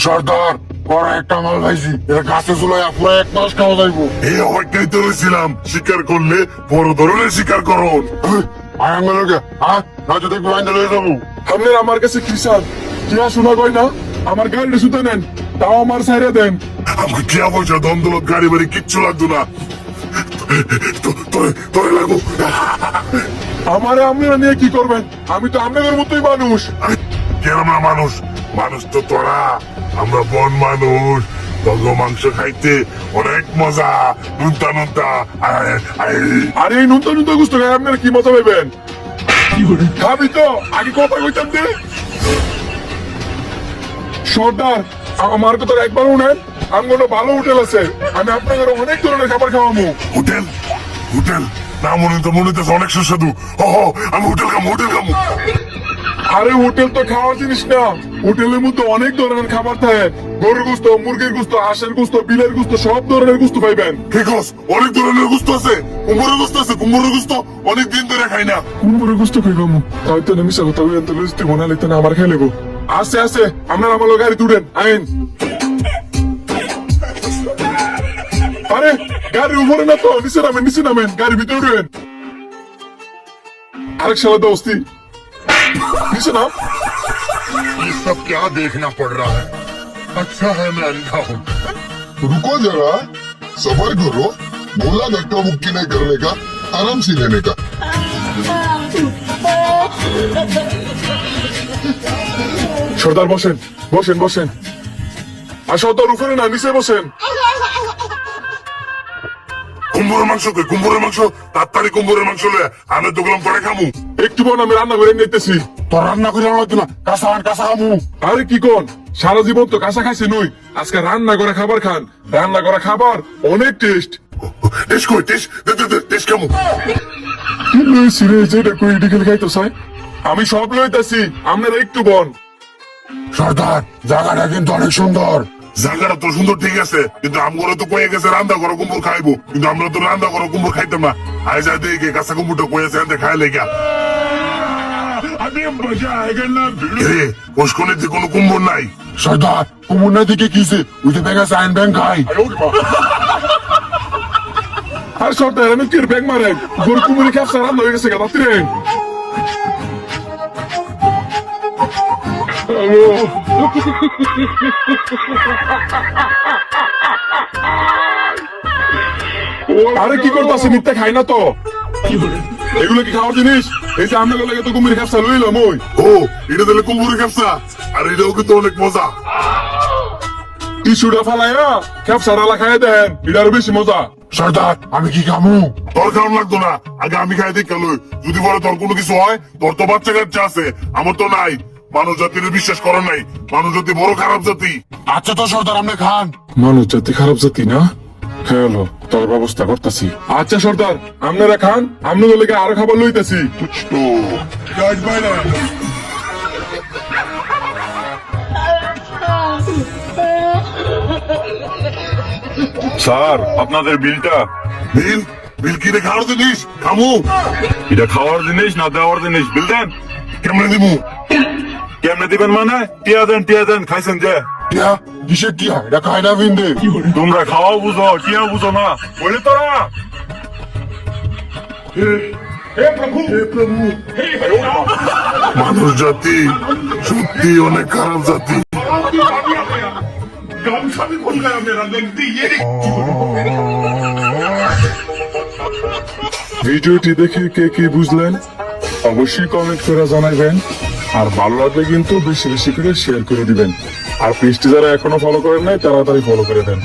সর্দার পরে একটা মাল ভাইছি এটা গাছে চুলাই পুরো 1 মাস খাওয়া যাইবো। এই অবাকটাই তো হয়েছিলাম, শিকার করলে বড় ধরনের শিকার করুন। আয়াঙ্গলকে হ্যাঁ নয়তো দেখবো আইনটা লয়ে যাবো। আপনার আমার কাছে কিসান কিয়া শোনা কই না, আমার গাড়ি সুতে নেন, তাও আমার সাইরে দেন। আমাকে কে পয়সা দন্দলত গাড়ি বাড়ি কিচ্ছু লাগতো না, তোরে লাগবো। আমারে আপনারা নিয়ে কি করবেন? আমি তো আপনাদের মতোই মানুষ। কেন আমরা মানুষ? মানুষ তো তোরা, আমরা বন মানুষ। তগ মাংস খাইতে অনেক মজা, নুনতা নুনতা। আরে এই নুনতা নুনতা গুস্ত খাই আপনারা কি মজা পাইবেন? খাবি তো আগে কথা কইতাম দে। সর্দার আমার কথা একবার উনেন, আমার ভালো হোটেল আছে, আমি আপনাদের অনেক ধরনের খাবার খাওয়াবো। হোটেল? হোটেল না মনে তো মনে তো অনেক সুস্বাদু। আমি হোটেল খামো, হোটেল খামো। আরে হোটেল তো খাওয়ার জিনিস না, হোটেলের মধ্যে অনেক ধরনের খাবার থাকে। গরুর গুস্ত, মুরগির গুস্ত, হাঁসের গুস্ত, বিলের গুস্ত, সব ধরনের গুস্ত পাইবেন। ঠিক আছে, অনেক ধরনের গুস্ত আছে, কুমড়োর গুস্ত আছে, কুমড়োর গুস্ত অনেক দিন ধরে খাই না। কুমড়োর গুস্ত খাইবাম, তাই তো মিশা কথা হইয়া তো লিস্টে মনে লিখতে না আমার খাই লেবো। আছে আছে, আপনার আমার গাড়ি তুলেন আইন। আরে গাড়ির উপরে না তো, নিচে নামেন, গাড়ির ভিতরে উঠবেন। আরেক সালা দোস্তি নিচে নাম। ये सब क्या देखना पड़ रहा है? अच्छा है मैं अंधा हूँ। रुको जरा, सबर करो, बोला धक्का मुक्की नहीं करने का, आराम से लेने का। সর্দার বসেন বসেন বসেন। আর সর্দার উপরে না, নিচে বসেন। কুমড়োর মাংস কই? কুমড়োর মাংস তাড়াতাড়ি কুমড়োর মাংস লে, আমি তো গেলাম পরে খামু। একটু বোন আমি রান্না করে নিতেছি। তোর রান্না করে লাগতো না, কাঁচা খামু। আরে কি কোন, সারা জীবন তো কাঁচা খাইছে নই, আজকে রান্না করা খাবার খান। রান্না করা খাবার অনেক টেস্ট। টেস্ট কই? টেস্ট টেস্ট খামু। কি লইছি রে, যেটা কই ডিকেল খাইতো চাই। আমি সব লইতেছি, আপনারা একটু বন। সর্দার জায়গাটা কিন্তু অনেক সুন্দর। জায়গাটা তো সুন্দর ঠিক আছে, কিন্তু আমগুলো তো কয়ে গেছে রান্না করো কুমড়ো খাইবো, কিন্তু আমরা তো রান্না করো কুমড়ো খাইতাম না। আই যা দেখে কাঁচা কুমড়োটা কয়েছে আনতে খাই লেগা। পুষ্কনিতে কোনো কুমড়ো নাই। সর্দার কুমুর না দিকে কিসে উঠে ব্যাগা সাইন ব্যাংক খাই। আর সর্দার আমি কি ব্যাগ মারেন, গরু কুমুরি খাপসা রান্না হয়ে গেছে গা রাত্রে। আরে কি করতেছে, মিথ্যা খাই না তো। এগুলো কি খাওয়ার জিনিস? এই যে আমরা লাগে তো কুমির খাপসা লইলাম। ওই ও এটা তাহলে কুমড়ো খাপসা, আর এটাও কিন্তু অনেক মজা। টিস্যুটা ফালাইয়া খাপসা ডালা খাই দেন, এটা আরো বেশি মজা। সর্দার আমি কি খামু? তোর খাওয়ান লাগতো না, আগে আমি খাই দিই কেন? যদি বলে তোর কোনো কিছু হয়, তোর তো বাচ্চা কাচ্চা আছে, আমার তো নাই। মানুষ জাতির বিশ্বাস করার নাই, মানুষ জাতি বড় খারাপ জাতি। আচ্ছা তো সর্দার আপনি খান। মানুষ জাতি খারাপ জাতি না, খেয়ালো তোর ব্যবস্থা করতেছি। আচ্ছা সর্দার আপনারা খান, আপনাদের লেগে আরো খাবার লইতেছি। স্যার আপনাদের বিলটা। বিল? বিল কিনে খাওয়ার জিনিস খামু? এটা খাওয়ার জিনিস না দেওয়ার জিনিস, বিল দেন। কেমনে দিমু? কেমনে দিবেন মানে? টিয়া দেন খাইছেন যে। টিয়া কিসের টিয়া? এটা খাই না বিন্দে। তোমরা খাওয়াও বুঝো, টিয়া বুঝো না, বলে তোরা। মানুষ জাতি সত্যি অনেক খারাপ জাতি। ভিডিওটি দেখে কে কি বুঝলেন অবশ্যই কমেন্ট করে জানাবেন। আর ভালো লাগলে কিন্তু বেশি বেশি করে শেয়ার করে দিবেন। আর পেজটি যারা এখনো ফলো করেন নাই তাড়াতাড়ি ফলো করে দেন।